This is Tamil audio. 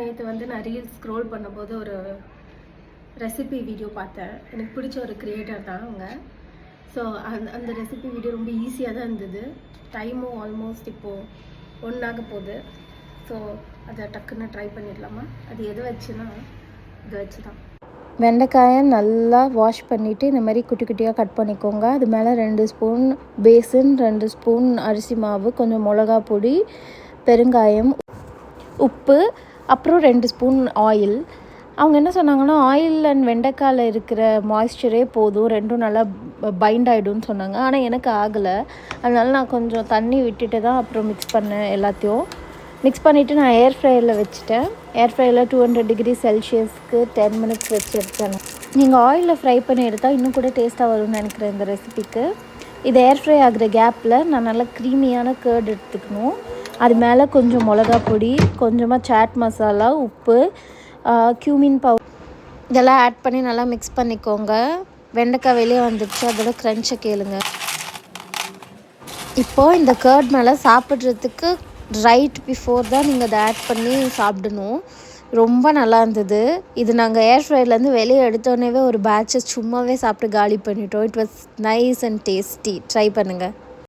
நேற்று வந்து நான் ரீல்ஸ் ஸ்க்ரோல் பண்ணும்போது ஒரு ரெசிபி வீடியோ பார்த்தேன். எனக்கு பிடிச்ச ஒரு கிரியேட்டர் தான் அவங்க. ஸோ அந்த ரெசிபி வீடியோ ரொம்ப ஈஸியாக தான் இருந்தது. டைமும் ஆல்மோஸ்ட் இப்போது 1 ஆக போகுது. ஸோ அதை டக்குன்னு ட்ரை பண்ணிடலாமா? அது எதை வச்சுன்னா இதை வச்சு தான். வெண்டைக்காயை நல்லா வாஷ் பண்ணிவிட்டு இந்த மாதிரி குட்டி குட்டியாக கட் பண்ணிக்கோங்க. அது மேலே 2 ஸ்பூன் பேசன், 2 ஸ்பூன் அரிசி மாவு, கொஞ்சம் மிளகா பொடி, பெருங்காயம், உப்பு, அப்புறம் 2 ஸ்பூன் ஆயில். அவங்க என்ன சொன்னாங்கன்னா, ஆயில் அண்ட் வெண்டைக்காயில் இருக்கிற மாய்ஸ்சரே போதும், ரெண்டும் நல்லா பைண்ட் ஆகிடும்னு சொன்னாங்க. ஆனால் எனக்கு ஆகலை. அதனால நான் கொஞ்சம் தண்ணி விட்டுட்டு தான் அப்புறம் மிக்ஸ் பண்ணேன். எல்லாத்தையும் மிக்ஸ் பண்ணிவிட்டு நான் ஏர் ஃப்ரையரில் வச்சுட்டேன். ஏர் ஃப்ரையரில் 200 டிகிரி செல்சியஸ்க்கு 10 மினிட்ஸ் வச்சு எடுத்தேன். நீங்கள் ஆயிலில் ஃப்ரை பண்ணி எடுத்தால் இன்னும் கூட டேஸ்ட்டாக வரும்னு நினைக்கிறேன் இந்த ரெசிபிக்கு. இது ஏர் ஃப்ரை ஆகிற கேப்பில் நான் நல்லா க்ரீமியான கர்ட் எடுத்துக்கணும். அது மேலே கொஞ்சம் மிளகா பொடி, கொஞ்சமாக சாட் மசாலா, உப்பு, கியூமின் பவுடர் இதெல்லாம் ஆட் பண்ணி நல்லா மிக்ஸ் பண்ணிக்கோங்க. வெண்டைக்காய் வெளியே வந்துடுச்சு, அதோட க்ரன்ச்சை கேளுங்க. இப்போது இந்த கர்ட் மேலே சாப்பிட்றதுக்கு ரைட் பிஃபோர் தான் நீங்கள் அதை ஆட் பண்ணி சாப்பிடணும். ரொம்ப நல்லா இருந்தது. இது நாங்கள் ஏர் ஃப்ரைலேருந்து வெளியே எடுத்தோடனே ஒரு பேட்சை சும்மாவே சாப்பிட்டு காலி பண்ணிட்டோம். It was nice and tasty. Try பண்ணுங்கள்.